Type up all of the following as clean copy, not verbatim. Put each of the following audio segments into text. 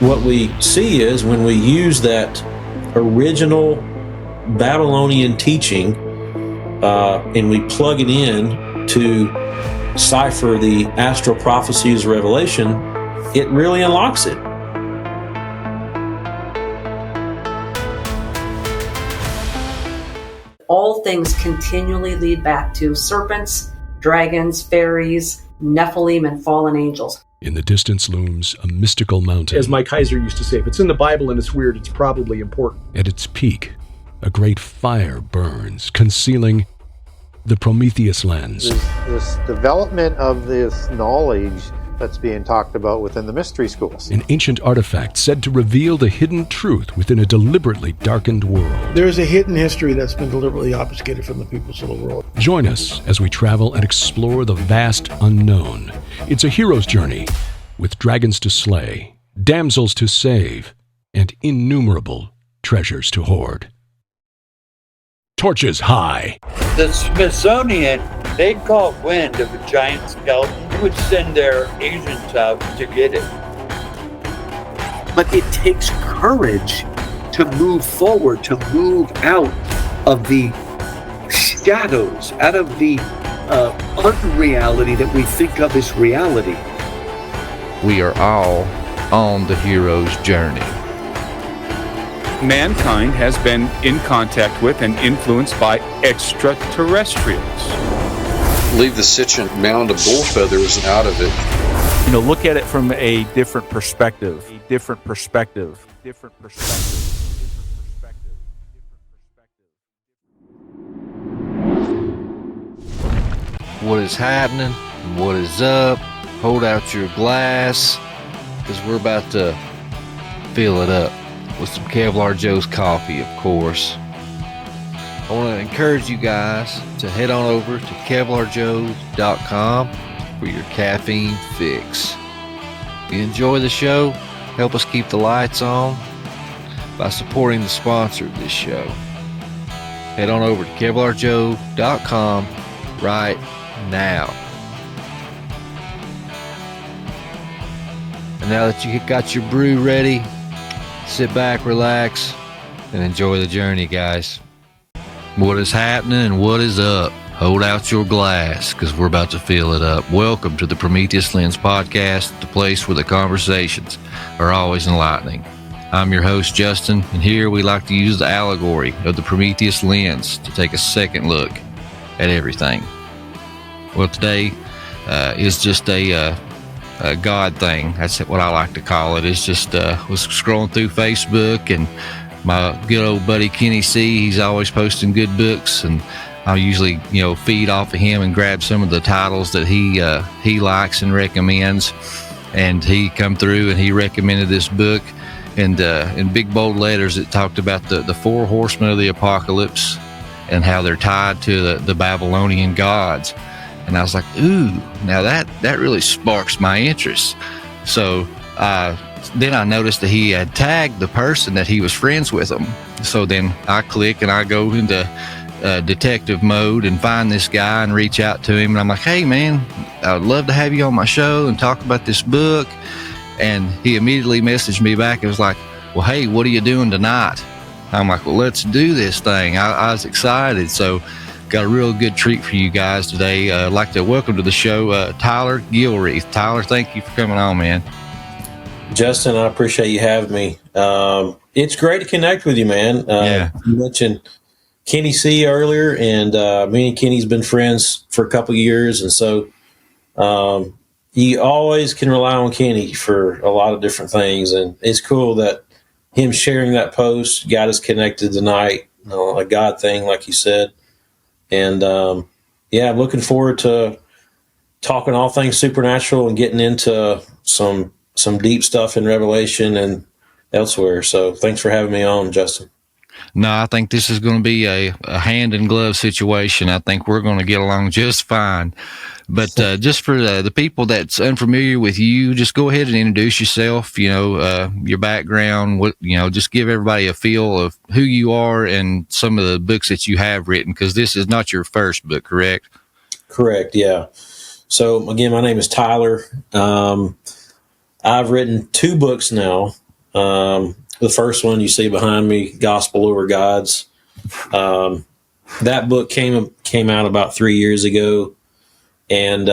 what we see is when we use that original Babylonian teaching and we plug it in to cipher the astral prophecies of Revelation, it really unlocks it. All things continually lead back to serpents, dragons, fairies, Nephilim, and fallen angels. In the distance looms a mystical mountain. As Mike Heiser used to say, if it's in the Bible and it's weird, it's probably important. At its peak, a great fire burns, concealing the Prometheus lens. This development of this knowledge that's being talked about within the mystery schools. An ancient artifact said to reveal the hidden truth within a deliberately darkened world. There is a hidden history that's been deliberately obfuscated from the peoples of the world. Join us as we travel and explore the vast unknown. It's a hero's journey with dragons to slay, damsels to save, and innumerable treasures to hoard. Torches high. The Smithsonian, they caught wind of a giant skeleton. They would send their agents out to get it. But it takes courage to move forward, to move out of the shadows, out of the unreality that we think of as reality. We are all on the hero's journey. Mankind has been in contact with and influenced by extraterrestrials. Leave the sentient mound of bull feathers out of it. You know, look at it from a different perspective. What is happening? What is up? Hold out your glass, because we're about to fill it up with some Kevlar Joe's coffee, of course. I want to encourage you guys to head on over to KevlarJoe.com for your caffeine fix. If you enjoy the show, help us keep the lights on by supporting the sponsor of this show. Head on over to KevlarJoe.com right now. And now that you got your brew ready, sit back, relax, and enjoy the journey, guys. What is happening and what is up? Hold out your glass, because we're about to fill it up. Welcome to the Prometheus Lens Podcast, the place where the conversations are always enlightening. I'm your host, Justin, and here we like to use the allegory of the Prometheus Lens to take a second look at everything. Well, today is just a God thing. That's what I like to call it. It's just was scrolling through Facebook, and my good old buddy Kenny C, he's always posting good books, and I'll usually feed off of him and grab some of the titles that he likes and recommends. And he come through and he recommended this book, and in big bold letters it talked about the four horsemen of the apocalypse and how they're tied to the Babylonian gods. And I was like, ooh, now that really sparks my interest. So then I noticed that he had tagged the person that he was friends with him. So then I click and I go into detective mode and find this guy and reach out to him. And I'm like, hey, man, I'd love to have you on my show and talk about this book. And he immediately messaged me back. It was like, well, hey, what are you doing tonight? I'm like, well, let's do this thing. I was excited. So got a real good treat for you guys today. I'd like to welcome to the show Tyler Gilreath. Tyler, thank you for coming on, man. Justin, I appreciate you having me. It's great to connect with you, man. Yeah. You mentioned Kenny C earlier, and me and Kenny's been friends for a couple of years, and so you always can rely on Kenny for a lot of different things, and it's cool that him sharing that post got us connected tonight, a God thing, like you said. And I'm looking forward to talking all things supernatural and getting into some deep stuff in Revelation and elsewhere. So thanks for having me on, Justin. No, I think this is going to be a hand in glove situation. I think we're going to get along just fine. But just for the people that's unfamiliar with you, just go ahead and introduce yourself, your background, just give everybody a feel of who you are and some of the books that you have written, because this is not your first book, correct? Correct, yeah. So, again, my name is Tyler. I've written 2 books now. The first one you see behind me, Gospel Over Gods. That book came out about 3 years ago, and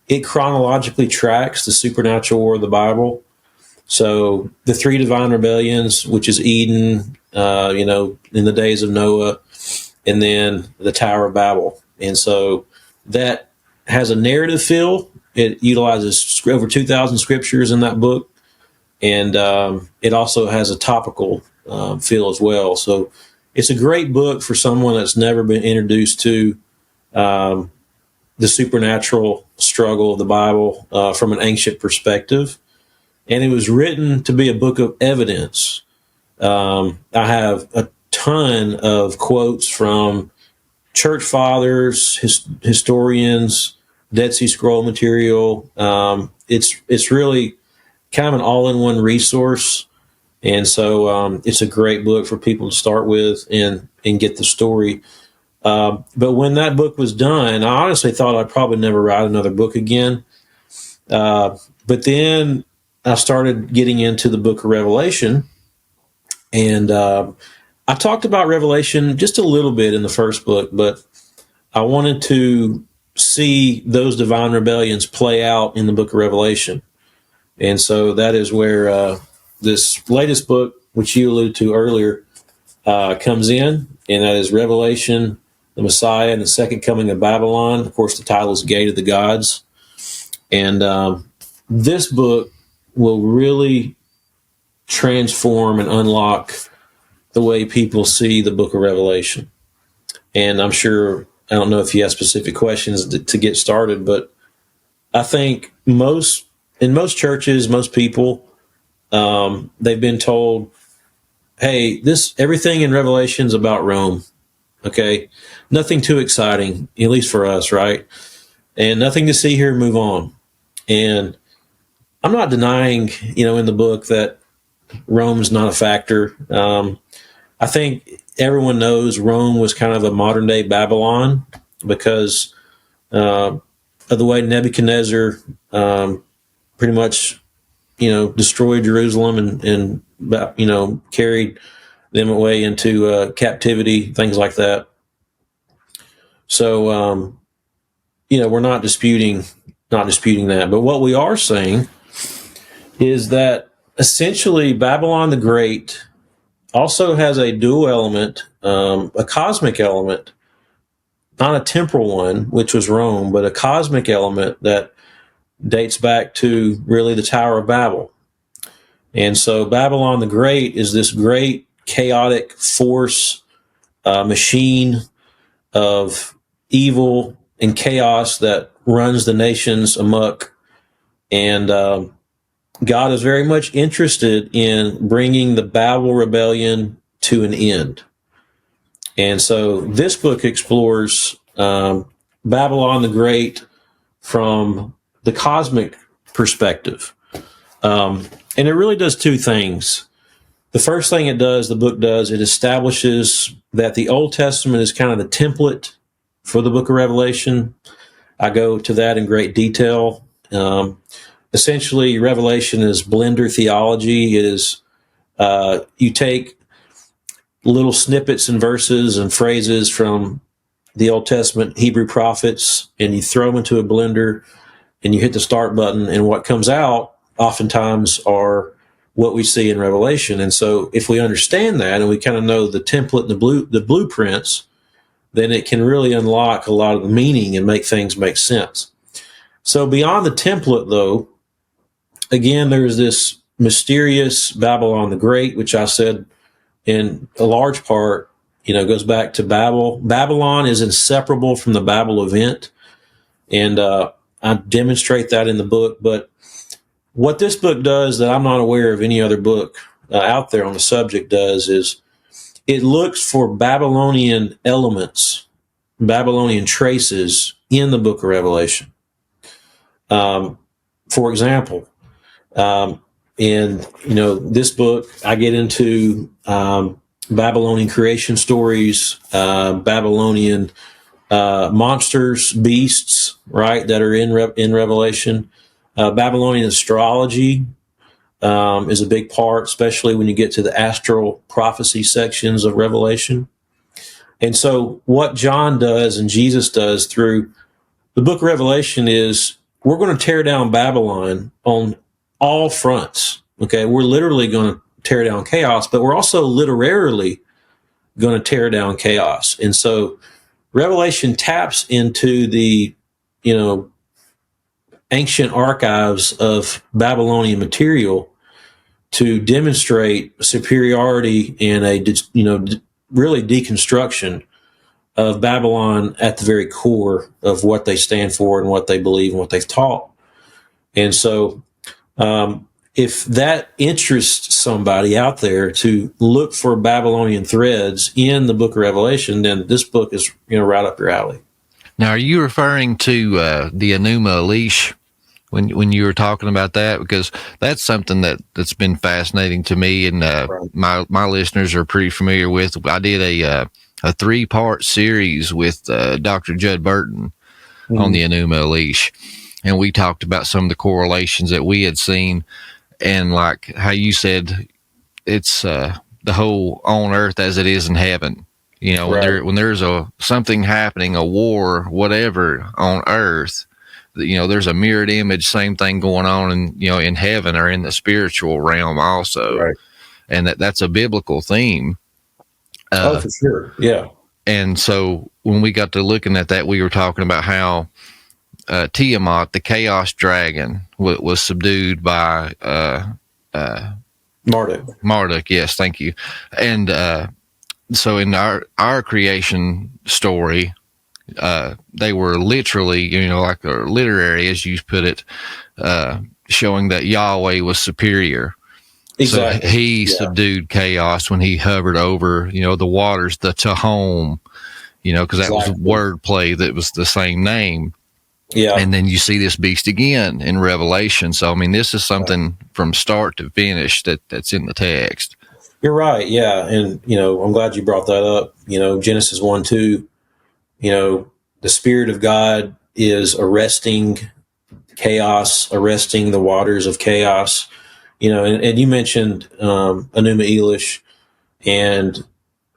it chronologically tracks the supernatural war of the Bible. So the three divine rebellions, which is Eden, in the days of Noah, and then the Tower of Babel. And so that has a narrative feel. It utilizes over 2,000 scriptures in that book. And it also has a topical feel as well. So it's a great book for someone that's never been introduced to the supernatural struggle of the Bible from an ancient perspective. And it was written to be a book of evidence. I have a ton of quotes from church fathers, historians, Dead Sea Scroll material. It's really kind of an all-in-one resource. And so it's a great book for people to start with and get the story. But when that book was done, I honestly thought I'd probably never write another book again. But then I started getting into the book of Revelation. And I talked about Revelation just a little bit in the first book, but I wanted to see those divine rebellions play out in the book of Revelation. And so that is where this latest book, which you alluded to earlier, comes in, and that is Revelation, the Messiah, and the second coming of Babylon. Of course, the title is Gate of the Gods. And this book will really transform and unlock the way people see the book of Revelation. And I'm sure, I don't know if you have specific questions to get started, but I think in most churches, most people, they've been told, hey, everything in Revelation is about Rome. Okay. Nothing too exciting, at least for us, right? And nothing to see here, move on. And I'm not denying, in the book that Rome's not a factor. I think everyone knows Rome was kind of a modern day Babylon because of the way Nebuchadnezzar pretty much, destroyed Jerusalem and carried them away into captivity, things like that. So, we're not disputing that. But what we are saying is that essentially Babylon the Great also has a dual element, a cosmic element, not a temporal one, which was Rome, but a cosmic element that dates back to really the Tower of Babel. And so Babylon the Great is this great chaotic force, machine of evil and chaos that runs the nations amok. And God is very much interested in bringing the Babel rebellion to an end. And so this book explores Babylon the Great from the cosmic perspective. And it really does two things. The first thing the book does, it establishes that the Old Testament is kind of the template for the book of Revelation. I go to that in great detail. Essentially, Revelation is blender theology. It is, you take little snippets and verses and phrases from the Old Testament Hebrew prophets, and you throw them into a blender, and you hit the start button, and what comes out oftentimes are what we see in Revelation. And so if we understand that, and we kind of know the template and the blueprints, then it can really unlock a lot of the meaning and make things make sense. So beyond the template, though, again, there's this mysterious Babylon the Great, which I said in a large part, goes back to Babel. Babylon is inseparable from the Babel event. And I demonstrate that in the book. But what this book does that I'm not aware of any other book out there on the subject does is it looks for Babylonian elements, Babylonian traces in the book of Revelation. For example, in this book, I get into Babylonian creation stories, Babylonian monsters, beasts, right, that are in Revelation, Babylonian astrology, is a big part, especially when you get to the astral prophecy sections of Revelation. And so what John does and Jesus does through the book of Revelation is we're going to tear down Babylon on all fronts. Okay, we're literally going to tear down chaos, but we're also literarily going to tear down chaos. And so Revelation taps into the, ancient archives of Babylonian material to demonstrate superiority and really deconstruction of Babylon at the very core of what they stand for and what they believe and what they've taught. And so, if that interests somebody out there to look for Babylonian threads in the book of Revelation, then this book is, right up your alley. Now, are you referring to the Enuma Elish when you were talking about that? Because that's something that's been fascinating to me, and my listeners are pretty familiar with. I did a 3-part series with Dr. Judd Burton on the Enuma Elish, and we talked about some of the correlations that we had seen, and like how you said, it's the whole on earth as it is in heaven. When there's something happening, a war, whatever on earth, there's a mirrored image, same thing going on in heaven or in the spiritual realm also. Right. And that's a biblical theme. For sure. Yeah. And so when we got to looking at that, we were talking about how Tiamat, the chaos dragon, was subdued by Marduk. Yes. Thank you. And, so in our creation story, they were literally, like a literary, as you put it, showing that Yahweh was superior. Exactly. So he subdued chaos when he hovered over, the waters, the Tehom, because that was wordplay that was the same name. Yeah. And then you see this beast again in Revelation. So, this is something from start to finish that's in the text. You're right, yeah, and I'm glad you brought that up. Genesis 1:2. The Spirit of God is arresting chaos, arresting the waters of chaos. And you mentioned Enuma Elish, and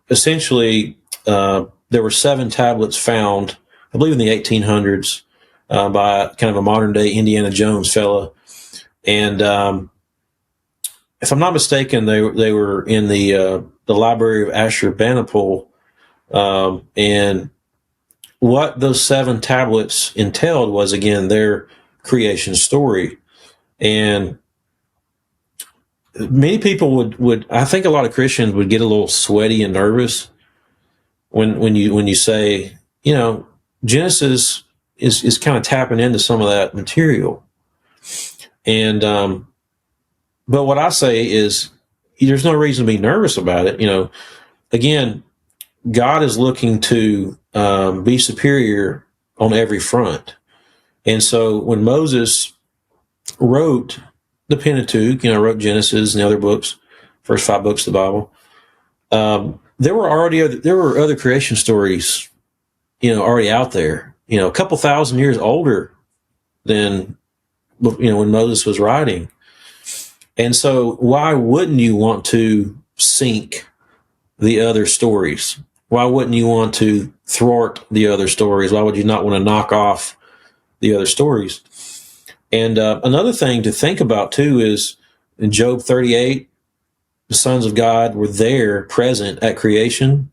essentially there were 7 tablets found, I believe, in the 1800s by kind of a modern day Indiana Jones fella, and if I'm not mistaken, they were in the library of Ashurbanipal, and what those 7 tablets entailed was, again, their creation story. And many people would I think a lot of Christians would get a little sweaty and nervous when you say, Genesis is kind of tapping into some of that material, and but what I say is there's no reason to be nervous about it. Again, God is looking to be superior on every front. And so when Moses wrote the Pentateuch, wrote Genesis and the other books, first 5 books of the Bible, there were other creation stories, already out there, a couple thousand years older than, when Moses was writing. And so why wouldn't you want to sink the other stories? Why wouldn't you want to thwart the other stories? Why would you not want to knock off the other stories? And another thing to think about, too, is in Job 38, the sons of God were there, present at creation.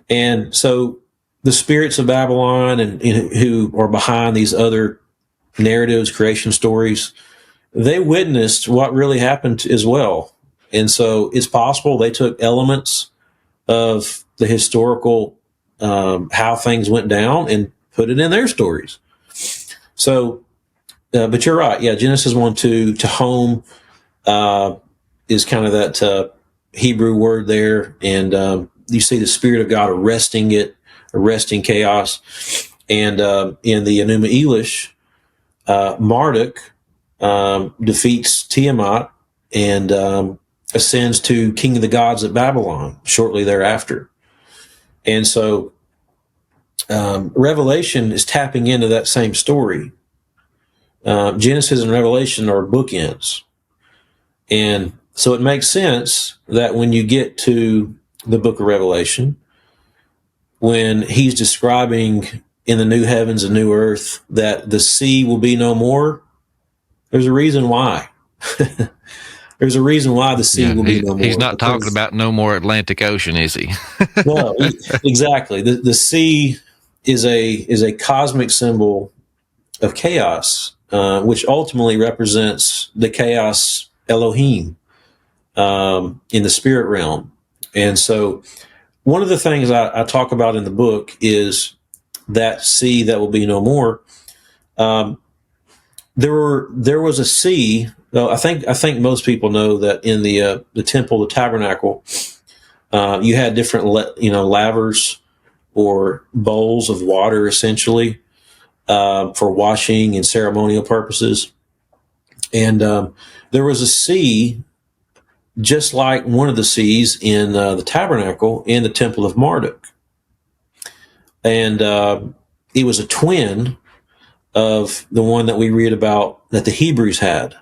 And so the spirits of Babylon and who are behind these other narratives, creation stories, they witnessed what really happened as well. And so it's possible they took elements of the historical, how things went down, and put it in their stories. So, but you're right. Yeah. Genesis 1:2, Tehom, is kind of that, Hebrew word there. And, you see the Spirit of God arresting chaos. And, in the Enuma Elish, Marduk, defeats Tiamat and ascends to king of the gods at Babylon shortly thereafter. And so Revelation is tapping into that same story. Genesis and Revelation are bookends. And so it makes sense that when you get to the book of Revelation, when he's describing in the new heavens and new earth that the sea will be no more, there's a reason why. There's a reason why the sea will be no more. He's not talking about no more Atlantic Ocean, is he? No, exactly. The sea is a cosmic symbol of chaos, which ultimately represents the chaos Elohim in the spirit realm. And so one of the things I talk about in the book is that sea that will be no more. There was a sea. Well, I think most people know that in the temple, the tabernacle, you had different lavers or bowls of water, essentially, for washing and ceremonial purposes. And there was a sea, just like one of the seas in the tabernacle in the temple of Marduk. And it was a twin of the one that we read about that the Hebrews had.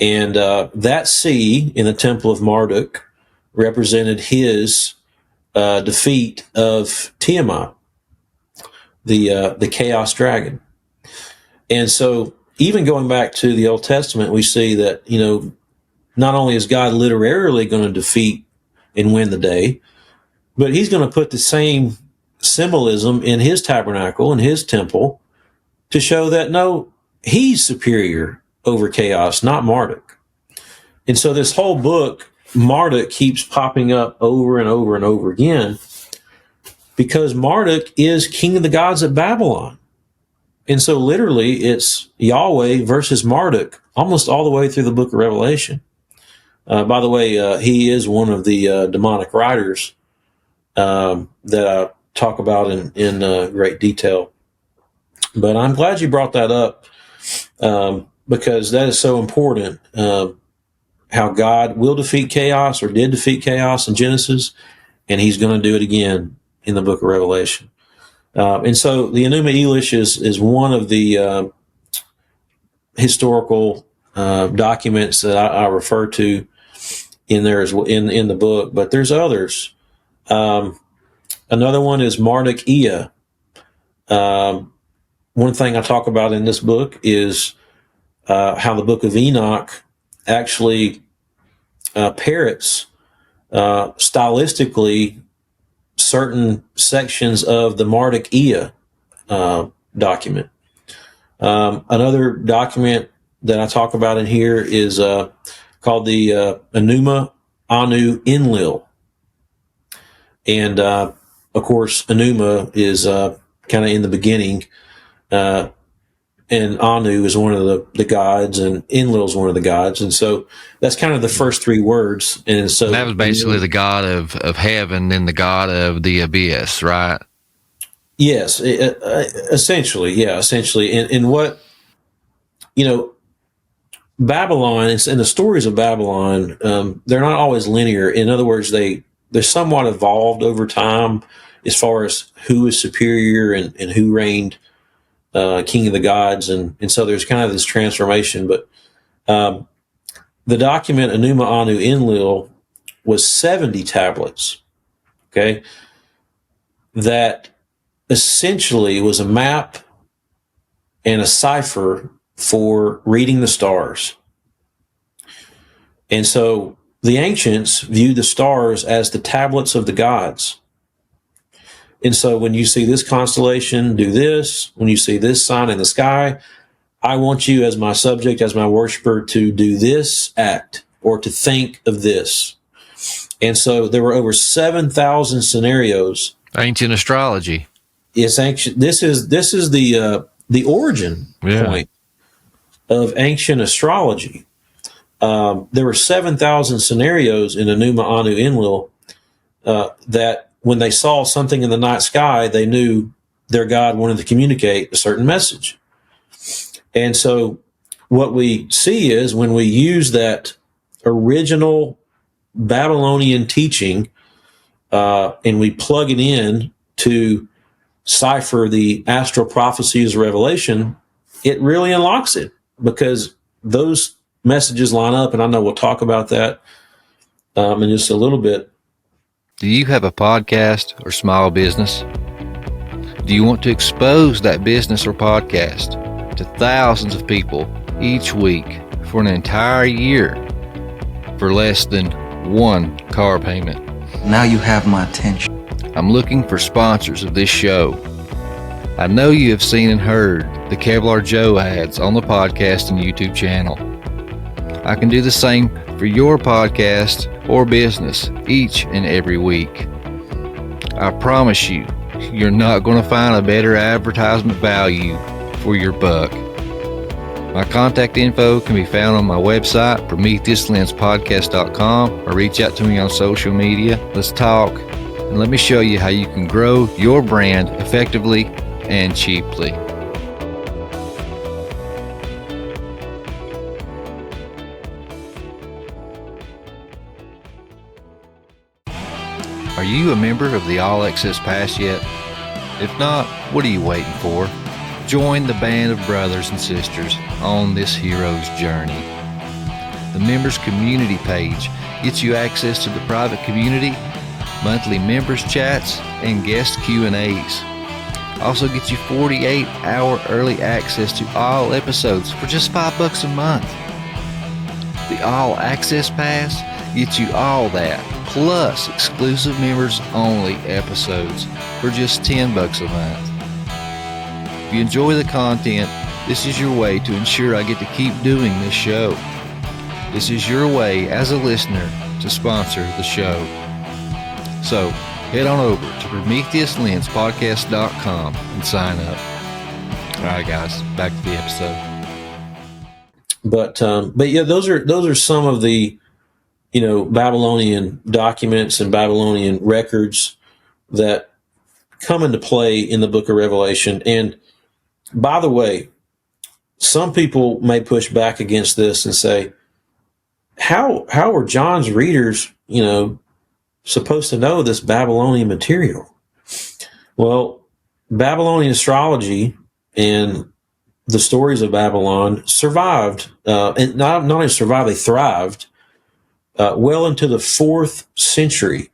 And that sea in the temple of Marduk represented his defeat of Tiamat, the chaos dragon. And so even going back to the Old Testament, we see that, not only is God literally going to defeat and win the day, but he's going to put the same symbolism in his tabernacle and his temple to show that, no, he's superior over chaos, not Marduk. And so this whole book, Marduk keeps popping up over and over and over again because Marduk is king of the gods of Babylon. And so literally it's Yahweh versus Marduk almost all the way through the book of Revelation. By the way, he is one of the demonic riders that I talk about in great detail. But I'm glad you brought that up because that is so important, how God will defeat chaos or did defeat chaos in Genesis, and he's going to do it again in the book of Revelation. And so the Enuma Elish is one of the historical documents that I refer to in there as well, in the book, but there's others. Another one is Marduk-Ea. One thing I talk about in this book is how the book of Enoch actually parrots stylistically certain sections of the Marduk-Ea document. Another document that I talk about in here is called the Enuma Anu Enlil. And of course, Enuma is kind of in the beginning, and Anu is one of the gods, and Enlil is one of the gods, and so that's kind of the first three words. And so that was basically the god of heaven and the god of the abyss, right? Yes, essentially, yeah, essentially. And what Babylon and the stories of Babylon, they're not always linear. In other words, they're somewhat evolved over time as far as who is superior and who reigned king of the gods. And so there's kind of this transformation. But the document Enuma Anu Enlil was 70 tablets, okay, that essentially was a map and a cipher for reading the stars. And so the ancients viewed the stars as the tablets of the gods. And so when you see this constellation, do this. When you see this sign in the sky, I want you as my subject, as my worshiper, to do this act or to think of this. And so there were over 7,000 scenarios. Ancient astrology. It's ancient. This is the origin point of ancient astrology. There were 7,000 scenarios in Enuma Anu Enlil that when they saw something in the night sky, they knew their God wanted to communicate a certain message. And so what we see is when we use that original Babylonian teaching and we plug it in to cipher the astral prophecies of Revelation, it really unlocks it, because those messages line up, and I know we'll talk about that in just a little bit. Do you have a podcast or small business? Do you want to expose that business or podcast to thousands of people each week for an entire year for less than one car payment? Now you have my attention. I'm looking for sponsors of this show. I know you have seen and heard the Kevlar Joe ads on the podcast and YouTube channel. I can do the same for your podcast or business each and every week. I promise you, you're not going to find a better advertisement value for your buck. My contact info can be found on my website, PrometheusLensPodcast.com, or reach out to me on social media. Let's talk, and let me show you how you can grow your brand effectively and cheaply. Are you a member of the All Access Pass yet? If not, what are you waiting for? Join the band of brothers and sisters on this hero's journey. The members community page gets you access to the private community, monthly members chats, and guest Q&As. Also gets you 48-hour early access to all episodes for just $5 a month. The All Access Pass gets you all that, plus exclusive members only episodes for just $10 a month. If you enjoy the content, this is your way to ensure I get to keep doing this show. This is your way as a listener to sponsor the show. So head on over to PrometheusLensPodcast.com and sign up. All right, guys, back to the episode. But yeah, those are some of the, Babylonian documents and Babylonian records that come into play in the book of Revelation. And by the way, some people may push back against this and say, how are John's readers, supposed to know this Babylonian material? Well, Babylonian astrology and the stories of Babylon survived, and not only survived, they thrived well into the 4th century.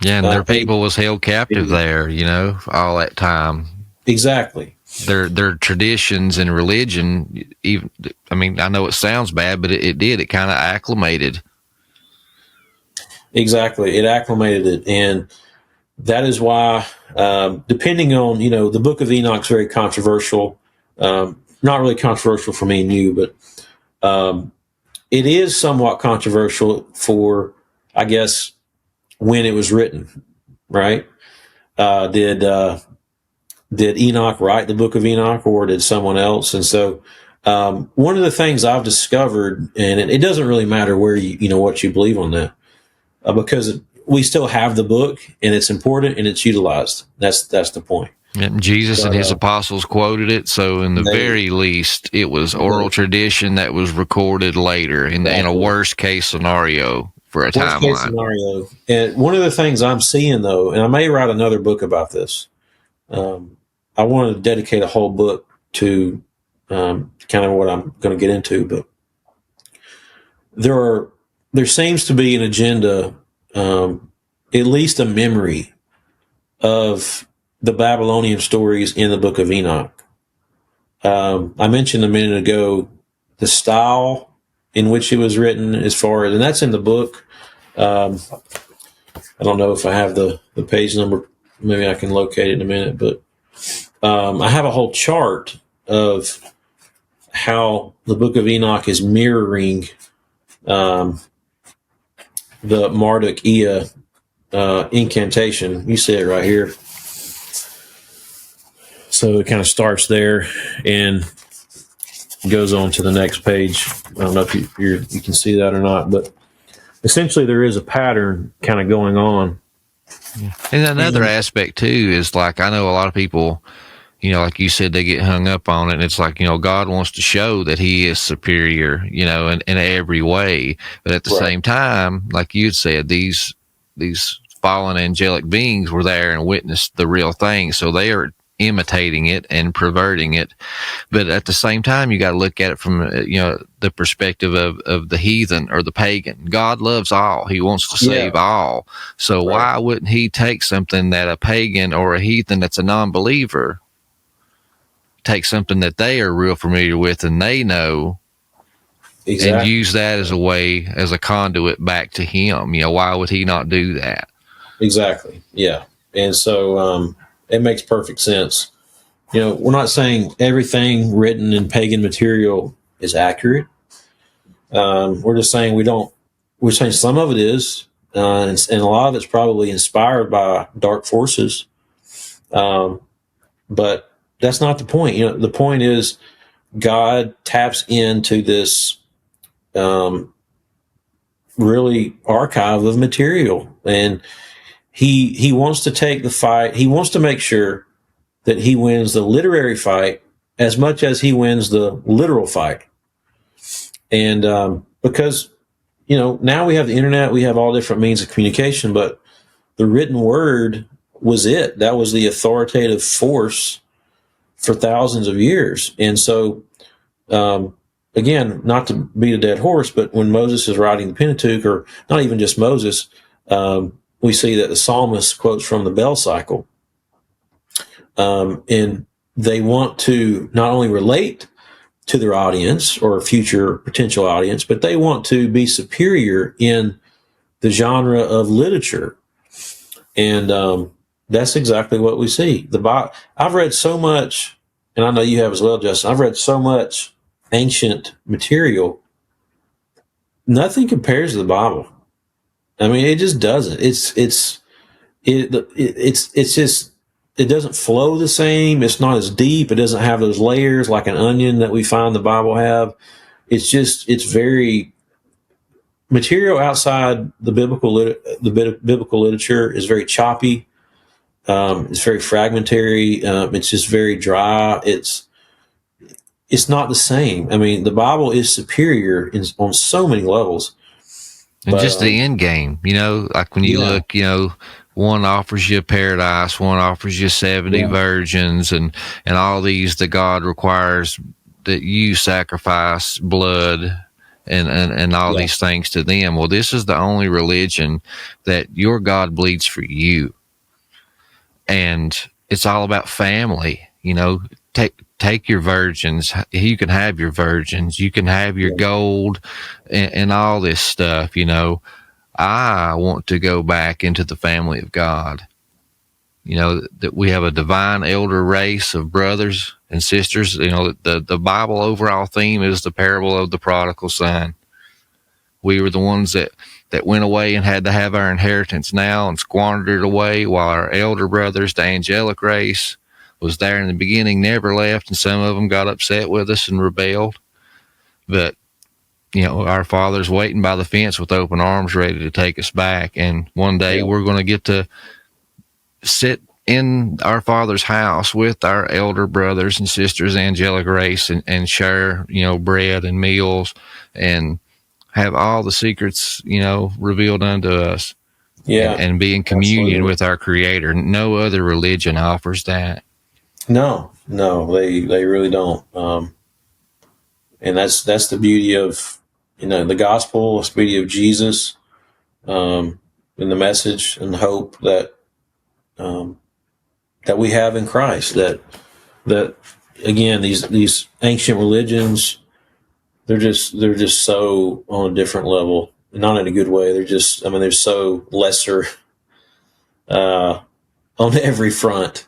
Yeah, and their people was held captive there, all that time. Exactly. Their traditions and religion, even, I know it sounds bad, but it did. It kind of acclimated. Exactly. It acclimated it. And that is why, depending on, the book of Enoch is very controversial. Not really controversial for me and you, but it is somewhat controversial for, I guess, when it was written, right? Did Enoch write the book of Enoch, or did someone else? And so one of the things I've discovered, and it doesn't really matter where what you believe on that, because we still have the book, and it's important and it's utilized. That's the point. And Jesus and his apostles quoted it, so in the very least, it was oral tradition that was recorded later in a worst case scenario for a timeline. Worst case scenario. And one of the things I'm seeing, though, and I may write another book about this. I wanted to dedicate a whole book to kind of what I'm going to get into, but there seems to be an agenda, at least a memory of the Babylonian stories in the book of Enoch. I mentioned a minute ago the style in which it was written, and that's in the book. I don't know if I have the page number. Maybe I can locate it in a minute, but I have a whole chart of how the book of Enoch is mirroring the Marduk-Ea incantation. You see it right here. So it kind of starts there and goes on to the next page. I don't know if you can see that or not, but essentially there is a pattern kind of going on. And another aspect too is, like, I know a lot of people, like you said, they get hung up on it, and it's like, God wants to show that he is superior, in every way. But at the same time, like you said, these fallen angelic beings were there and witnessed the real thing. So they are imitating it and perverting it. But at the same time, you got to look at it from, the perspective of the heathen or the pagan. God loves all. He wants to save all. So why wouldn't he take something that a pagan or a heathen that's a non-believer, take something that they are real familiar with and they know, and use that as a way, as a conduit back to him? Why would he not do that? Exactly. Yeah. And so, it makes perfect sense. We're not saying everything written in pagan material is accurate. We're just saying we're saying some of it is, and a lot of it's probably inspired by dark forces. But that's not the point. The point is God taps into this, really archive of material, and he wants to take the fight. He wants to make sure that he wins the literary fight as much as he wins the literal fight. And because, now we have the internet, we have all different means of communication, but the written word was it. That was the authoritative force for thousands of years. And so, again, not to beat a dead horse, but when Moses is writing the Pentateuch, or not even just Moses, we see that the psalmist quotes from the Bell cycle. And they want to not only relate to their audience or future potential audience, but they want to be superior in the genre of literature. And that's exactly what we see. I've read so much, and I know you have as well, Justin. I've read so much ancient material. Nothing compares to the Bible. I mean, it just doesn't. It's just, it doesn't flow the same. It's not as deep. It doesn't have those layers like an onion that we find the Bible have. It's very material outside the biblical literature is very choppy. It's very fragmentary. It's just very dry. It's not the same. I mean, the Bible is superior on so many levels. And just the end game, like when you look, one offers you paradise, one offers you 70 virgins, and all these that God requires that you sacrifice blood and all these things to them. Well, this is the only religion that your God bleeds for you. And it's all about family, Take your virgins. You can have your virgins. You can have your gold and all this stuff, I want to go back into the family of God. That we have a divine elder race of brothers and sisters. The Bible overall theme is the parable of the prodigal son. We were the ones that went away and had to have our inheritance now and squandered it away, while our elder brothers, the angelic race, was there in the beginning, never left, and some of them got upset with us and rebelled. But, our Father's waiting by the fence with open arms, ready to take us back. And one day we're going to get to sit in our Father's house with our elder brothers and sisters, angelic race, and share, bread and meals and have all the secrets, revealed unto us. Yeah. And be in communion with our Creator. No other religion offers that. No, they really don't. And that's the beauty of, the gospel, the beauty of Jesus, and the message and the hope that we have in Christ. That again, these ancient religions, they're just so on a different level, not in a good way. They're so lesser on every front.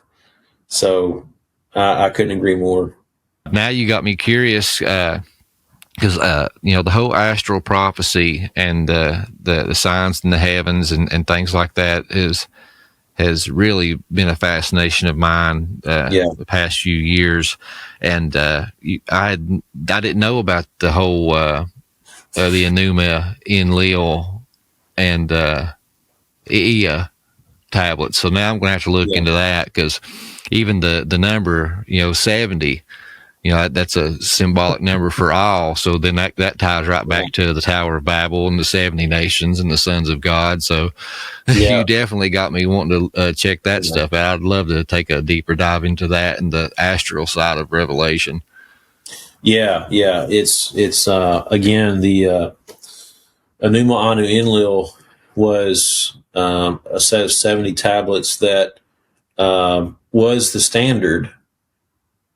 So I couldn't agree more. Now you got me curious, because the whole astral prophecy and the signs in the heavens and things like that has really been a fascination of mine the past few years. And I didn't know about the whole the Enuma Enlil and Ea tablets. So now I'm going to have to look into that, because even the number 70 that's a symbolic number for all. So then that ties right back to the Tower of Babel and the 70 nations and the sons of God. So you definitely got me wanting to check that stuff out. I'd love to take a deeper dive into that and the astral side of Revelation. Yeah. It's again, the Enuma Anu Enlil was a set of 70 tablets that was the standard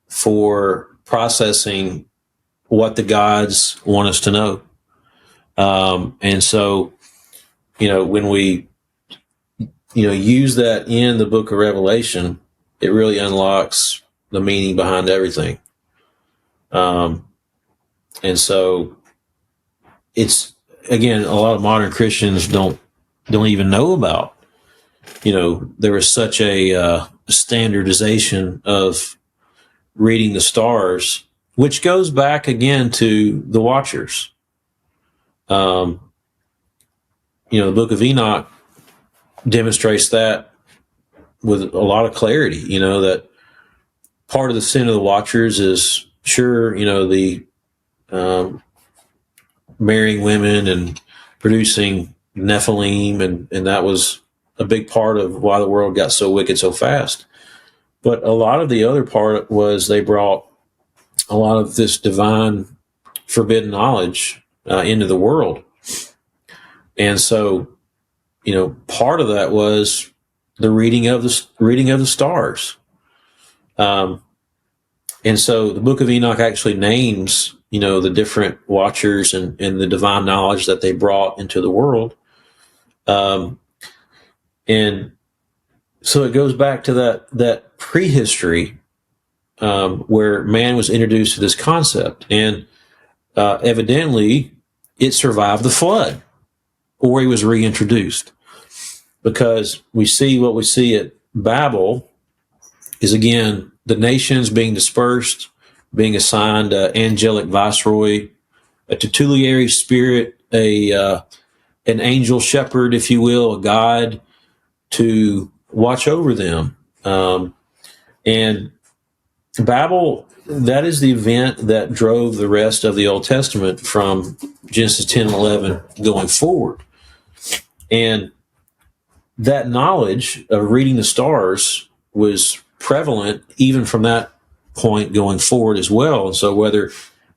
for processing what the gods want us to know. And so, when we, use that in the book of Revelation, it really unlocks the meaning behind everything. And so it's, again, a lot of modern Christians don't even know about, there is such a standardization of reading the stars, which goes back again to the Watchers. The book of Enoch demonstrates that with a lot of clarity, that part of the sin of the Watchers is the marrying women and producing Nephilim, and that was a big part of why the world got so wicked so fast. But a lot of the other part was they brought a lot of this divine forbidden knowledge into the world. And so, part of that was the reading of the stars. And so the book of Enoch actually names, the different watchers and the divine knowledge that they brought into the world. And so it goes back to that prehistory, where man was introduced to this concept, and evidently it survived the flood, or he was reintroduced, because we see at Babel is, again, the nations being dispersed, being assigned an angelic viceroy, a tutelary spirit, an angel shepherd, if you will, a guide to watch over them. And Babel, that is the event that drove the rest of the Old Testament from Genesis 10 and 11 going forward. And that knowledge of reading the stars was prevalent even from that point going forward as well. And so whether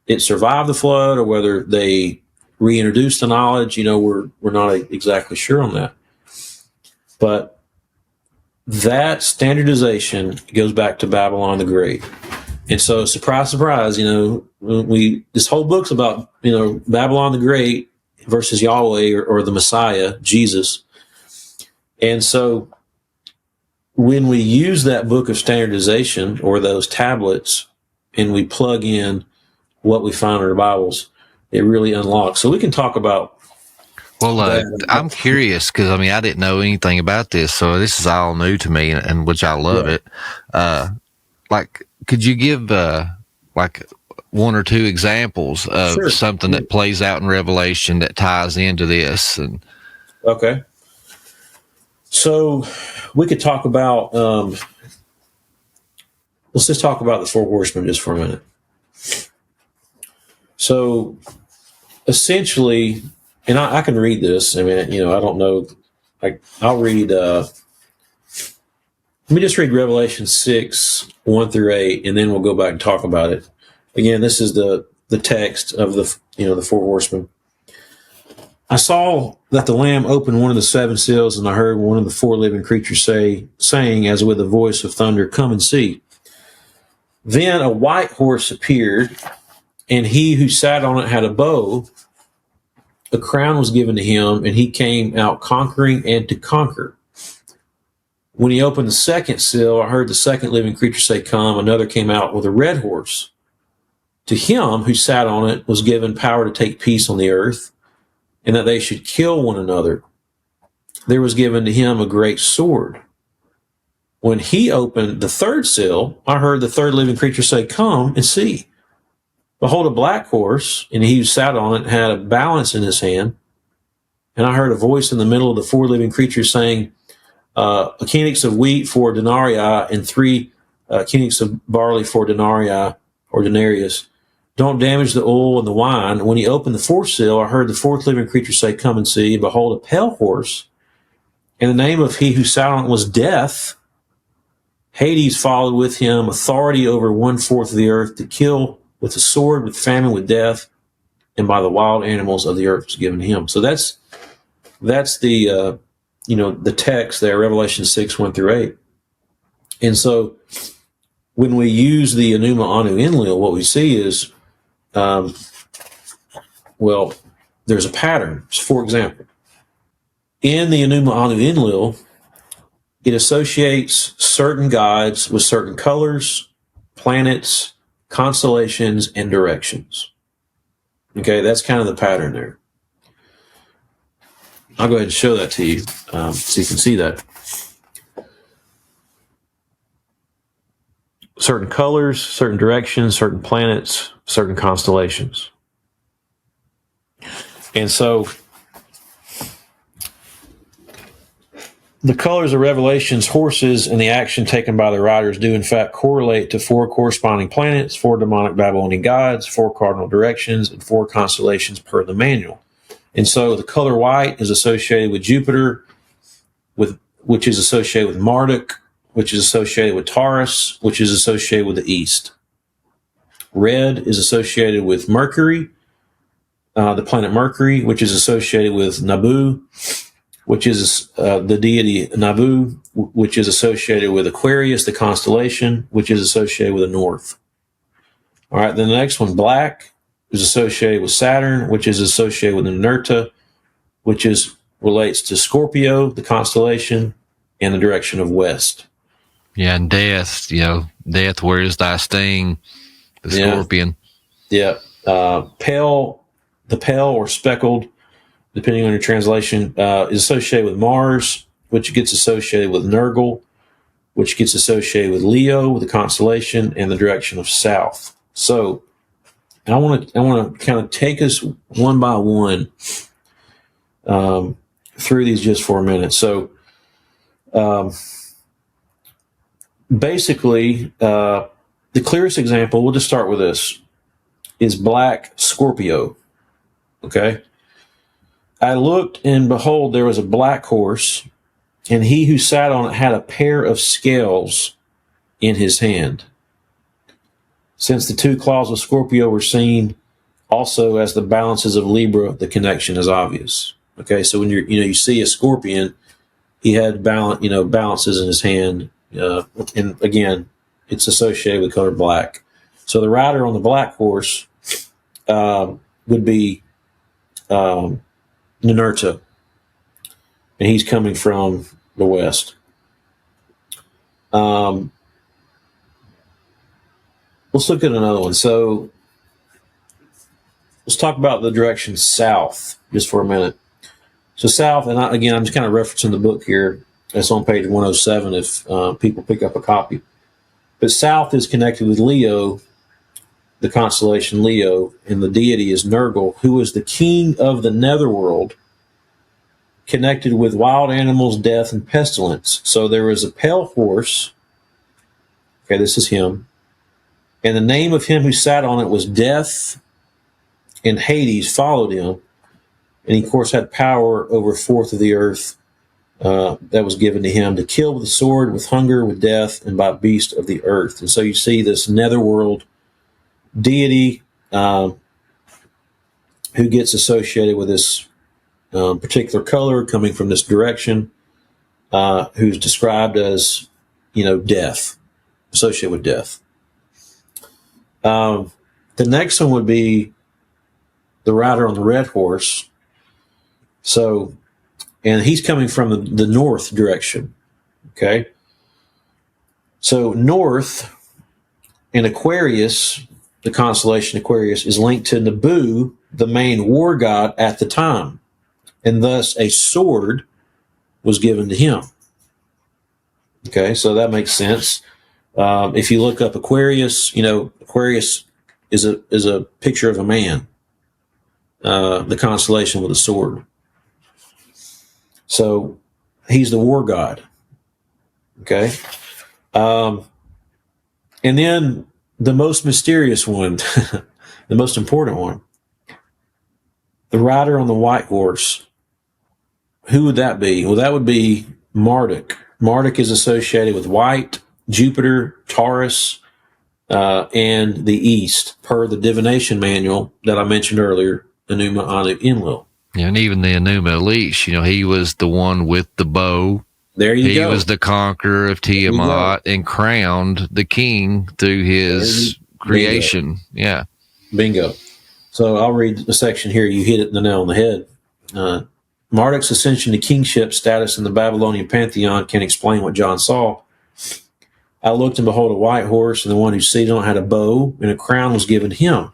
it survived the flood or whether they reintroduced the knowledge, we're not exactly sure on that. But that standardization goes back to Babylon the Great. And so, surprise, surprise, this whole book's about, Babylon the Great versus Yahweh or the Messiah, Jesus. And so when we use that book of standardization or those tablets and we plug in what we find in our Bibles, it really unlocks. So we can talk about. Well, I'm curious because, I didn't know anything about this, so this is all new to me, and which I love it. Could you give one or two examples of something that plays out in Revelation that ties into this? And okay, so we could talk about. Let's just talk about the four horsemen just for a minute. So, essentially. And I can read this. I don't know. I'll read. Let me just read Revelation 6, 1 through 8, and then we'll go back and talk about it. Again, this is the text of the four horsemen. I saw that the Lamb opened one of the seven seals, and I heard one of the four living creatures saying, as with a voice of thunder, "Come and see." Then a white horse appeared, and he who sat on it had a bow. A crown was given to him, and he came out conquering and to conquer. When he opened the second seal, I heard the second living creature say, "Come." Another came out with a red horse. To him who sat on it was given power to take peace on the earth, and that they should kill one another. There was given to him a great sword. When he opened the third seal, I heard the third living creature say, "Come and see." Behold, a black horse, and he who sat on it had a balance in his hand. And I heard a voice in the middle of the four living creatures saying, a kinnock of wheat for denarii, and 3 kinnock of barley for denarii, or denarius. Don't damage the oil and the wine. When he opened the fourth seal, I heard the fourth living creature say, come and see. And behold, a pale horse. And the name of he who sat on it was Death. Hades followed with him, authority over 1/4 of the earth, to kill with the sword, with famine, with death, and by the wild animals of the earth was given to him. So that's the the text there, Revelation 6:1-8. And so when we use the Enuma Anu Enlil, what we see is, there's a pattern. For example, in the Enuma Anu Enlil, it associates certain gods with certain colors, planets, constellations, and directions. Okay, that's kind of the pattern there. I'll go ahead and show that to you so you can see that. Certain colors, certain directions, certain planets, certain constellations. And so the colors of Revelation's horses and the action taken by the riders do in fact correlate to 4 corresponding planets, 4 demonic Babylonian gods, 4 cardinal directions, and 4 constellations per the manual. And so the color white is associated with Jupiter, which is associated with Marduk, which is associated with Taurus, which is associated with the East. Red is associated with Mercury, the planet Mercury, which is associated with Nabu, which is the deity Nabu, which is associated with Aquarius, the constellation, which is associated with the North. All right, then the next one, black, is associated with Saturn, which is associated with Ninurta, which relates to Scorpio, the constellation, and the direction of west. Yeah, and death, death, where is thy sting? The scorpion. Yeah. Pale or speckled, depending on your translation, is associated with Mars, which gets associated with Nergal, which gets associated with Leo, with the constellation, and the direction of south. So I want to kind of take us one by one through these just for a minute. So basically, the clearest example, we'll just start with this, is black Scorpio. Okay? I looked, and behold, there was a black horse, and he who sat on it had a pair of scales in his hand. Since the 2 claws of Scorpio were seen also as the balances of Libra, the connection is obvious. Okay, so when you see a scorpion, he had balances in his hand, and again, it's associated with color black. So the rider on the black horse would be Ninurta, and he's coming from the west. Let's look at another one. So let's talk about the direction south just for a minute. So south, and I'm just kind of referencing the book here. That's on page 107 if people pick up a copy. But south is connected with Leo, the constellation Leo, and the deity is Nergal, who is the king of the netherworld, connected with wild animals, death, and pestilence. So there is a pale horse. Okay, this is him. And the name of him who sat on it was Death, and Hades followed him. And he, of course, had power over 1/4 of the earth that was given to him to kill with the sword, with hunger, with death, and by beast of the earth. And so you see this netherworld deity who gets associated with this particular color coming from this direction, who's described as, death, associated with death. The next one would be the rider on the red horse. So, and he's coming from the north direction. Okay. So north in Aquarius, the constellation Aquarius, is linked to Nabu, the main war god at the time. And thus a sword was given to him. Okay, so that makes sense. If you look up Aquarius, Aquarius is a picture of a man, the constellation with a sword. So he's the war god. Okay. And then the most mysterious one, the most important one, the rider on the white horse. Who would that be? Well, that would be Marduk. Marduk is associated with white, Jupiter, Taurus, and the East, per the divination manual that I mentioned earlier, Enuma Anu Enlil. Yeah, and even the Enuma Elish, he was the one with the bow. There you go. He was the conqueror of Tiamat and crowned the king through his creation. Yeah. Bingo. So I'll read the section here. You hit it the nail on the head. Marduk's ascension to kingship status in the Babylonian pantheon can explain what John saw. I looked and behold a white horse, and the one who seated on it had a bow, and a crown was given him.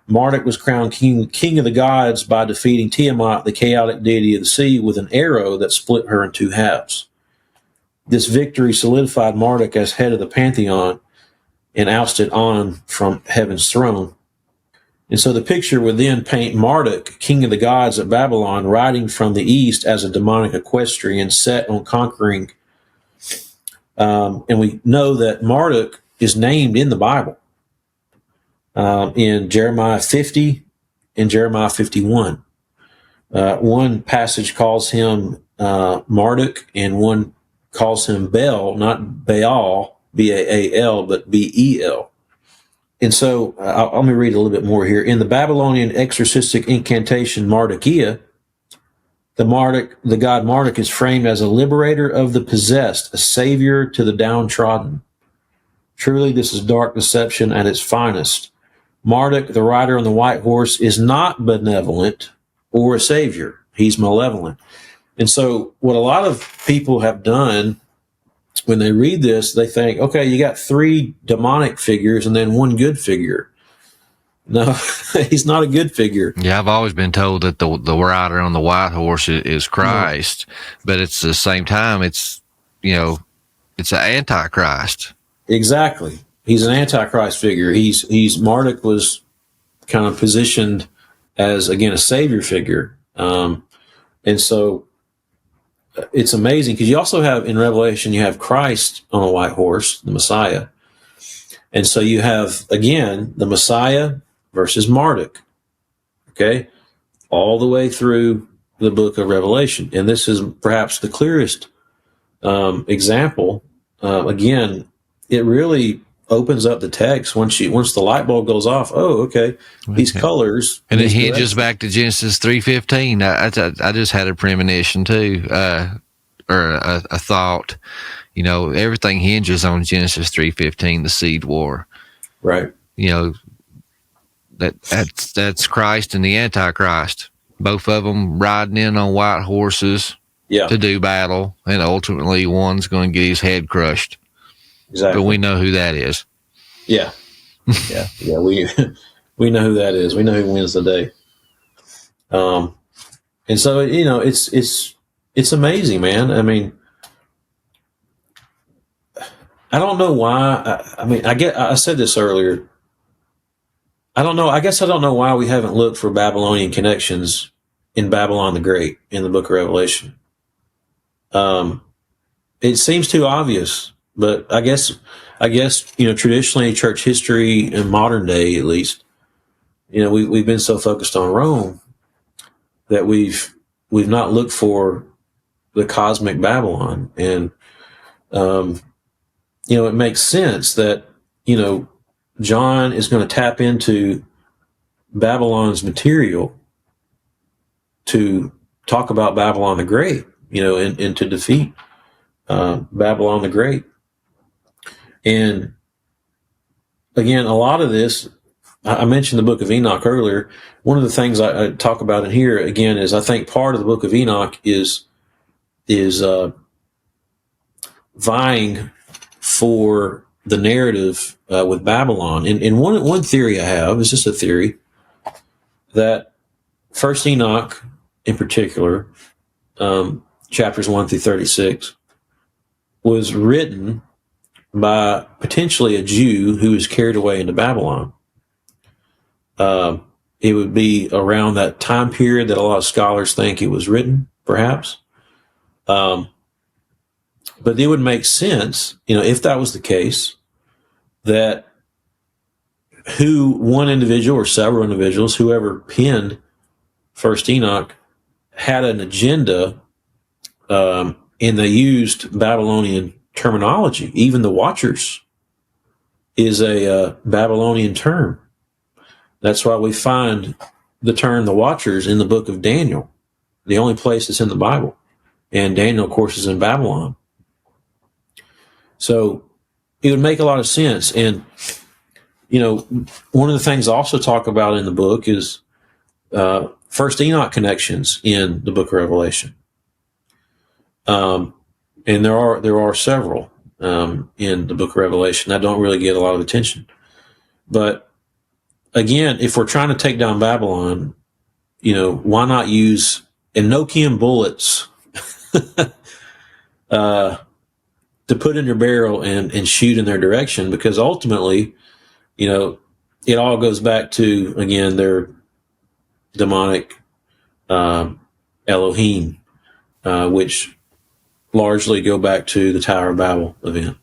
Marduk was crowned king of the gods by defeating Tiamat, the chaotic deity of the sea, with an arrow that split her in two halves. This victory solidified Marduk as head of the pantheon and ousted On from heaven's throne. And so the picture would then paint Marduk, king of the gods at Babylon, riding from the east as a demonic equestrian set on conquering. And we know that Marduk is named in the Bible in Jeremiah 50 and Jeremiah 51. One passage calls him Marduk, and one calls him Bel, not Baal, B-A-A-L, but B-E-L. And so let me read a little bit more here. In the Babylonian exorcistic incantation Mardukia, the god Marduk is framed as a liberator of the possessed, a savior to the downtrodden. Truly, this is dark deception at its finest. Marduk, the rider on the white horse, is not benevolent or a savior. He's malevolent. And so what a lot of people have done when they read this, they think, okay, you got three demonic figures and then one good figure. No, he's not a good figure. Yeah, I've always been told that the rider on the white horse is Christ, but it's the same time, it's an antichrist. Exactly. He's an antichrist figure. Marduk was kind of positioned as, again, a savior figure. And so it's amazing because you also have in Revelation, you have Christ on a white horse, the Messiah. And so you have, again, the Messiah versus Marduk. Okay. All the way through the book of Revelation. And this is perhaps the clearest example. Again, it really opens up the text once the light bulb goes off. Oh, okay. These colors. And it hinges back to Genesis 3:15. I just had a premonition too, or a thought. Everything hinges on Genesis 3:15, the seed war. Right. That's Christ and the Antichrist. Both of them riding in on white horses to do battle, and ultimately one's going to get his head crushed. Exactly. But we know who that is. Yeah. Yeah. We know who that is. We know who wins the day. And so, it's amazing, man. I mean, I don't know why. I said this earlier. I don't know. I guess I don't know why we haven't looked for Babylonian connections in Babylon the Great in the book of Revelation. It seems too obvious. But I guess, traditionally church history in modern day, at least, we've been so focused on Rome that we've not looked for the cosmic Babylon. And, it makes sense that, John is going to tap into Babylon's material to talk about Babylon the Great, and to defeat Babylon the Great. And again, a lot of this, I mentioned the book of Enoch earlier. One of the things I talk about in here again is I think part of the book of Enoch is vying for the narrative with Babylon. And one theory I have is just a theory that First Enoch, in particular, chapters 1 through 36, was written by potentially a Jew who was carried away into Babylon. It would be around that time period that a lot of scholars think it was written, perhaps. But it would make sense, if that was the case, that who one individual or several individuals, whoever penned First Enoch, had an agenda, and they used Babylonian terminology. Even the Watchers is a Babylonian term. That's why we find the term the Watchers in the book of Daniel, the only place it's in the Bible. And Daniel, of course, is in Babylon. So it would make a lot of sense. And, one of the things I also talk about in the book is First Enoch connections in the book of Revelation. And there are several in the book of Revelation that don't really get a lot of attention. But again, if we're trying to take down Babylon, why not use Enochian bullets to put in your barrel and shoot in their direction? Because ultimately, it all goes back to, again, their demonic Elohim, which largely go back to the Tower of Babel event.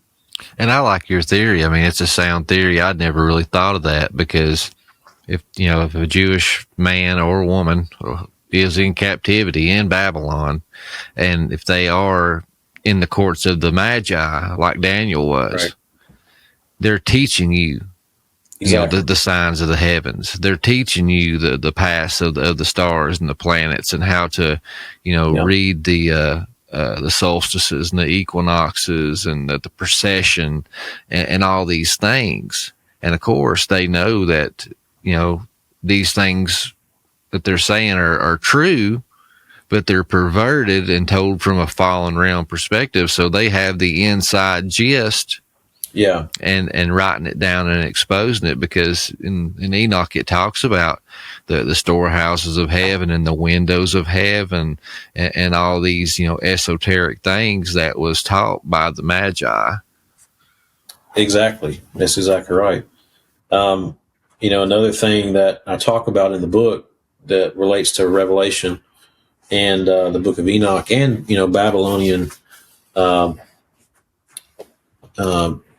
And I like your theory. I mean, it's a sound theory. I'd never really thought of that, because if a Jewish man or woman is in captivity in Babylon, and if they are in the courts of the Magi, like Daniel was, right, they're teaching you, exactly, the signs of the heavens. They're teaching you the paths of the stars and the planets, and how to, read the solstices and the equinoxes and the precession and all these things. And of course, they know that, these things that they're saying are true, but they're perverted and told from a fallen realm perspective. So they have the inside gist, and writing it down and exposing it, because in Enoch it talks about the storehouses of heaven and the windows of heaven and all these esoteric things that was taught by the Magi. Exactly, that's exactly right. Another thing that I talk about in the book that relates to Revelation and the book of Enoch and Babylonian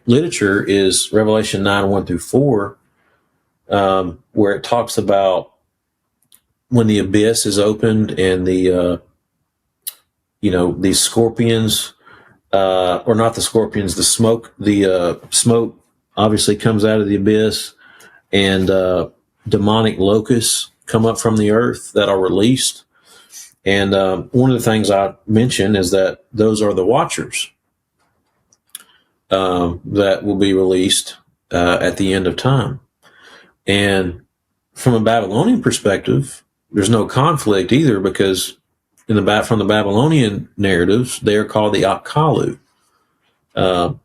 literature is Revelation 9:1-4, where it talks about when the abyss is opened and the these scorpions, or not the scorpions, the smoke obviously comes out of the abyss, and demonic locusts come up from the earth that are released. And one of the things I mentioned is that those are the Watchers that will be released at the end of time. And from a Babylonian perspective, there's no conflict either, because from the Babylonian narratives, they are called the Apkallu. And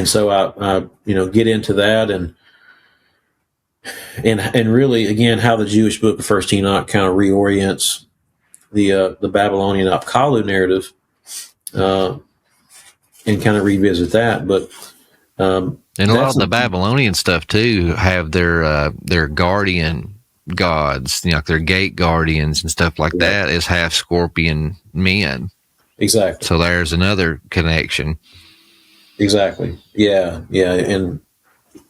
so I get into that and really, again, how the Jewish book of First Enoch kind of reorients the Babylonian Apkallu narrative, and kind of revisit that. But and a lot of the Babylonian stuff too have their guardian gods, like their gate guardians and stuff like that, is half scorpion men. Exactly. So there's another connection. Exactly. Yeah. And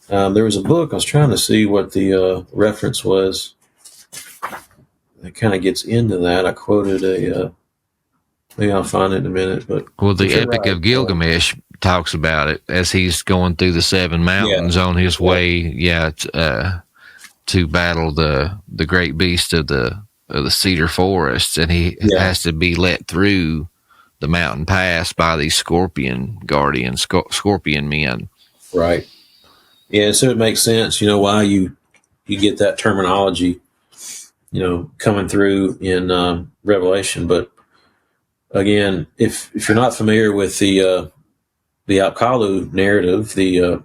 there was a book, I was trying to see what the reference was. It kind of gets into that. I quoted maybe I'll find it in a minute. But the Epic of Gilgamesh talks about it as he's going through the 7 mountains on his way, to battle the great beast of the cedar forests, and he has to be let through the mountain pass by these scorpion guardians, scorpion men. Right. Yeah, so it makes sense, why you get that terminology, coming through in Revelation. But again, if you're not familiar with the Apkallu narrative, the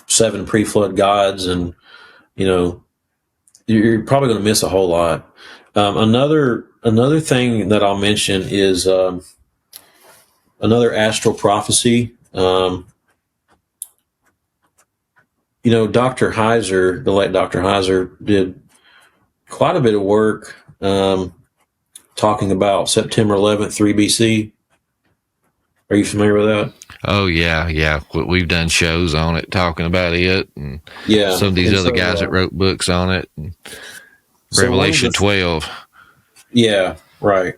7 pre-flood gods, and you're probably going to miss a whole lot. Another thing that I'll mention is another astral prophecy. Dr. Heiser, the late Dr. Heiser, did quite a bit of work talking about September 11th, 3 BC. Are you familiar with that? Oh yeah. We've done shows on it, talking about it, and some of these and other so, guys that wrote books on it. So Revelation 12. Yeah, right.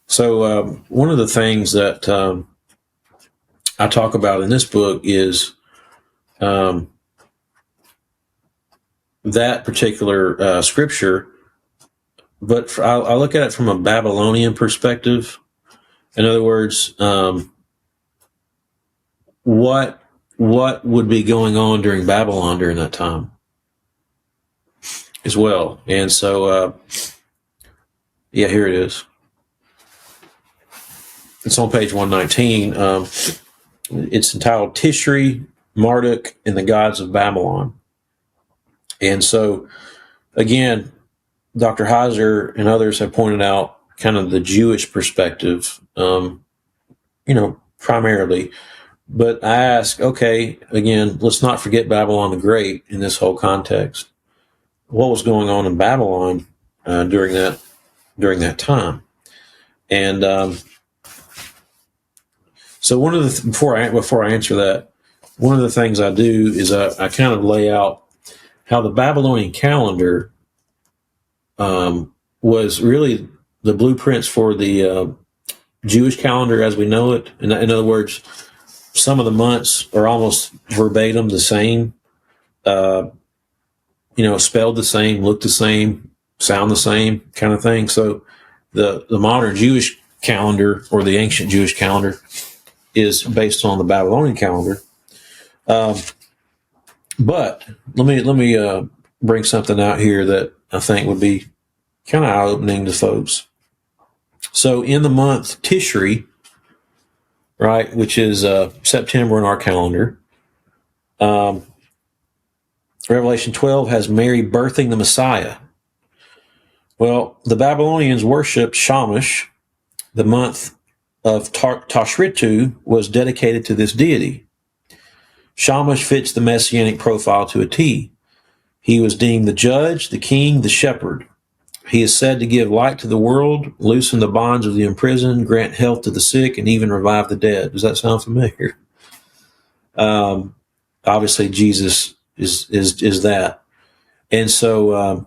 So one of the things that I talk about in this book is that particular scripture, but I look at it from a Babylonian perspective. In other words, what would be going on during Babylon during that time as well. And so, here it is. It's on page 119. It's entitled Tishri, Marduk, and the Gods of Babylon. And so, again, Dr. Heiser and others have pointed out kind of the Jewish perspective, primarily. But I ask, okay, again, let's not forget Babylon the Great in this whole context. What was going on in Babylon during that time? And so one of the before I answer that, one of the things I do is I kind of lay out how the Babylonian calendar was really the blueprints for the Jewish calendar as we know it. In other words, some of the months are almost verbatim the same, spelled the same, look the same, sound the same kind of thing. So the modern Jewish calendar, or the ancient Jewish calendar, is based on the Babylonian calendar. But let me bring something out here that I think would be kind of eye-opening to folks. So in the month Tishri, right, which is September in our calendar, Revelation 12 has Mary birthing the Messiah. Well, the Babylonians worshipped Shamash. The month of Tashritu was dedicated to this deity. Shamash fits the messianic profile to a T. He was deemed the judge, the king, the shepherd. He is said to give light to the world, loosen the bonds of the imprisoned, grant health to the sick, and even revive the dead. Does that sound familiar? Obviously, Jesus is that. And so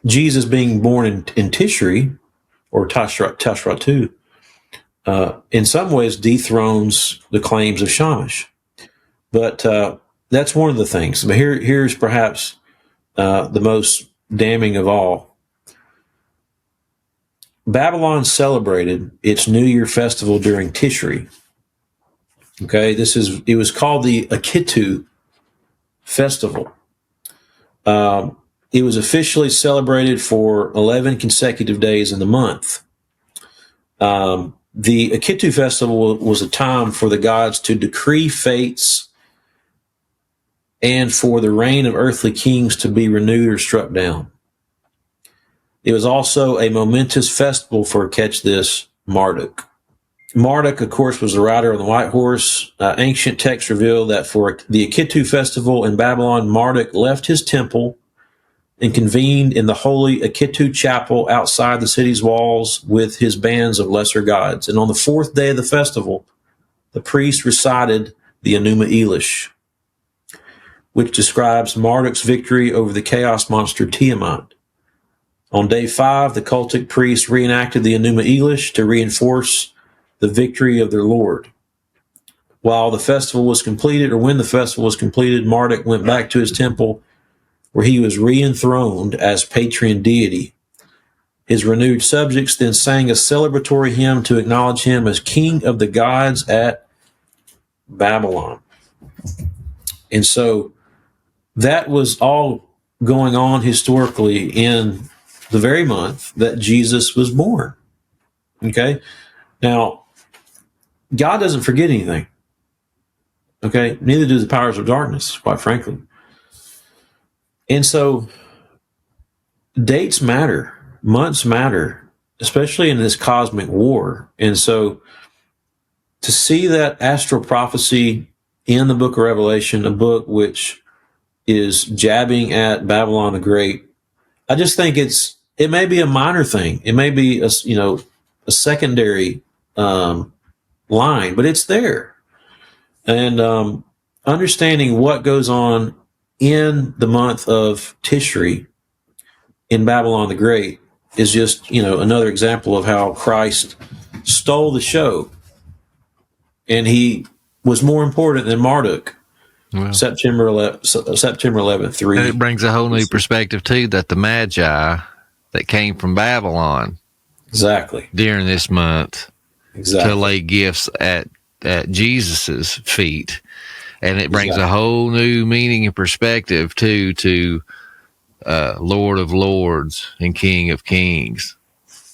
Jesus being born in Tishri, or Tashratu, in some ways dethrones the claims of Shamash. But that's one of the things. But here's perhaps the most damning of all. Babylon celebrated its New Year festival during Tishri. Okay, it was called the Akitu Festival. It was officially celebrated for 11 consecutive days in the month. The Akitu Festival was a time for the gods to decree fates and for the reign of earthly kings to be renewed or struck down. It was also a momentous festival for, catch this, Marduk. Marduk, of course, was the rider on the white horse. Ancient texts reveal that for the Akitu festival in Babylon, Marduk left his temple and convened in the holy Akitu chapel outside the city's walls with his bands of lesser gods. And on the fourth day of the festival, the priest recited the Enuma Elish, which describes Marduk's victory over the chaos monster Tiamat. On day 5, the cultic priests reenacted the Enuma Elish to reinforce the victory of their lord. When the festival was completed, Marduk went back to his temple where he was re-enthroned as patron deity. His renewed subjects then sang a celebratory hymn to acknowledge him as king of the gods at Babylon. And so that was all going on historically in the very month that Jesus was born. Okay? Now, God doesn't forget anything. Okay? Neither do the powers of darkness, quite frankly. And so dates matter. Months matter, especially in this cosmic war. And so to see that astral prophecy in the book of Revelation, a book which is jabbing at Babylon the Great, I just think it may be a minor thing. It may be a secondary line, but it's there. And understanding what goes on in the month of Tishri in Babylon the Great is just, another example of how Christ stole the show. And he was more important than Marduk. Well, September 11th, 3. And it brings a whole new perspective, too, that the Magi that came from Babylon exactly during this month exactly to lay gifts at Jesus's feet. And it brings a whole new meaning and perspective, too, to Lord of Lords and King of Kings.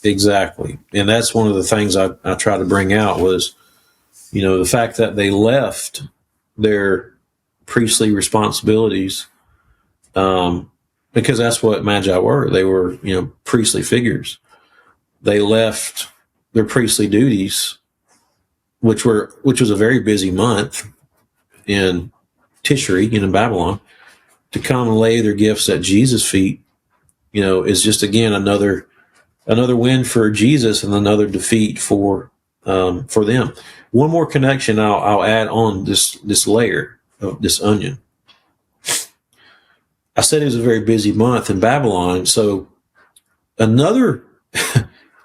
Exactly. And that's one of the things I tried to bring out was, the fact that they left their priestly responsibilities, because that's what Magi were. They were, priestly figures. They left their priestly duties, which was a very busy month in Tishri, in Babylon, to come and lay their gifts at Jesus' feet, is just, again, another win for Jesus and another defeat for them. One more connection I'll add on this layer of this onion. I said it was a very busy month in Babylon, so another,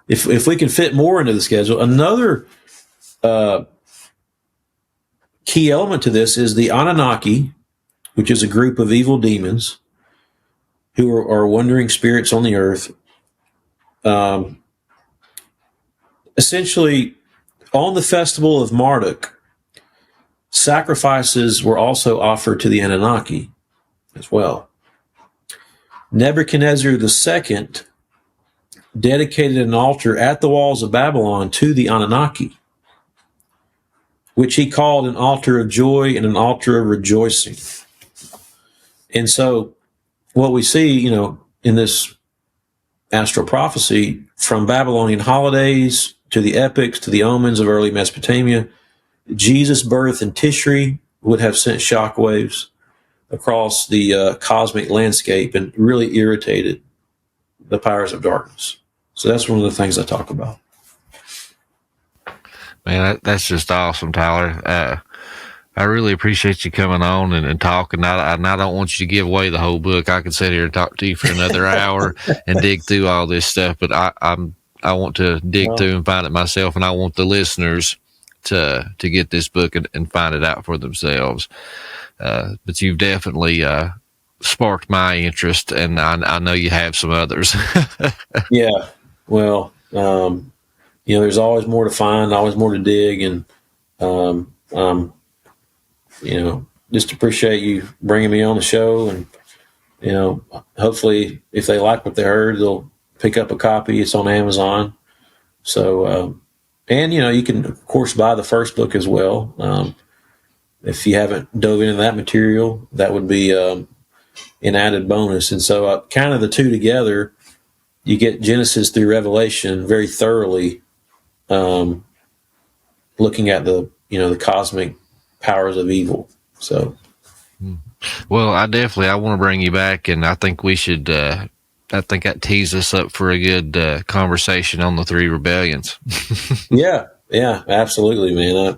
if we can fit more into the schedule, another key element to this is the Anunnaki, which is a group of evil demons who are wandering spirits on the earth. Essentially, on the festival of Marduk, sacrifices were also offered to the Anunnaki as well. Nebuchadnezzar II dedicated an altar at the walls of Babylon to the Anunnaki, which he called an altar of joy and an altar of rejoicing. And so what we see, in this astral prophecy, from Babylonian holidays to the epics to the omens of early Mesopotamia, Jesus' birth in Tishri would have sent shockwaves across the cosmic landscape and really irritated the powers of darkness. So that's one of the things I talk about. Man, that's just awesome, Tyler. I really appreciate you coming on and talking. I don't want you to give away the whole book. I could sit here and talk to you for another hour and dig through all this stuff, but I want to dig through and find it myself, and I want the listeners to get this book and find it out for themselves. But you've definitely sparked my interest, and I know you have some others. Yeah. Well, there's always more to find, always more to dig, and just appreciate you bringing me on the show, and hopefully if they like what they heard, they'll pick up a copy. It's on Amazon. So, and you can of course buy the first book as well. If you haven't dove into that material, that would be an added bonus. And so kind of the two together, you get Genesis through Revelation very thoroughly, looking at the cosmic powers of evil. So, well, I want to bring you back, and I think we should. I think that tees us up for a good conversation on the three rebellions. yeah, absolutely, man.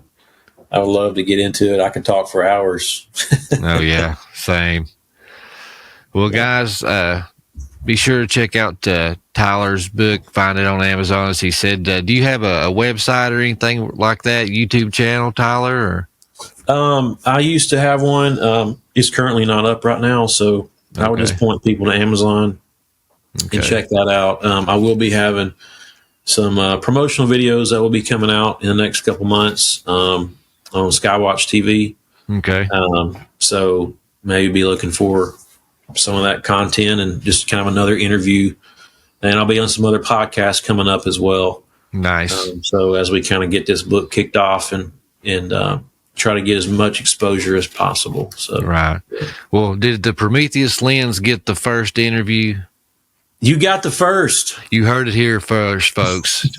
I would love to get into it. I could talk for hours. Oh yeah, same. Well, guys, be sure to check out Tyler's book. Find it on Amazon, as he said. Do you have a website or anything like that? YouTube channel, Tyler? Or? I used to have one. It's currently not up right now, so okay. I would just point people to Amazon and check that out. I will be having some promotional videos that will be coming out in the next couple months on Skywatch TV. Okay. So maybe be looking for some of that content and just kind of another interview. And I'll be on some other podcasts coming up as well. Nice. So as we kind of get this book kicked off and try to get as much exposure as possible. So right. Well, did the Prometheus lens get the first interview? You got the first. You heard it here first, folks.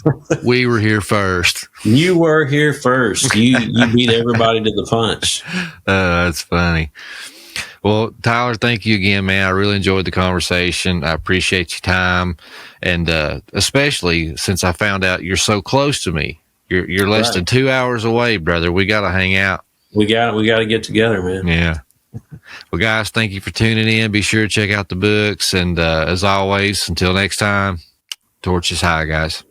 We were here first. You were here first. You beat everybody to the punch. That's funny. Well, Tyler, thank you again, man. I really enjoyed the conversation. I appreciate your time, and especially since I found out you're so close to me. You're less than 2 hours away, brother. We got to hang out. We got to get together, man. Yeah. Well, guys, thank you for tuning in. Be sure to check out the books. And as always, until next time, torch is high, guys.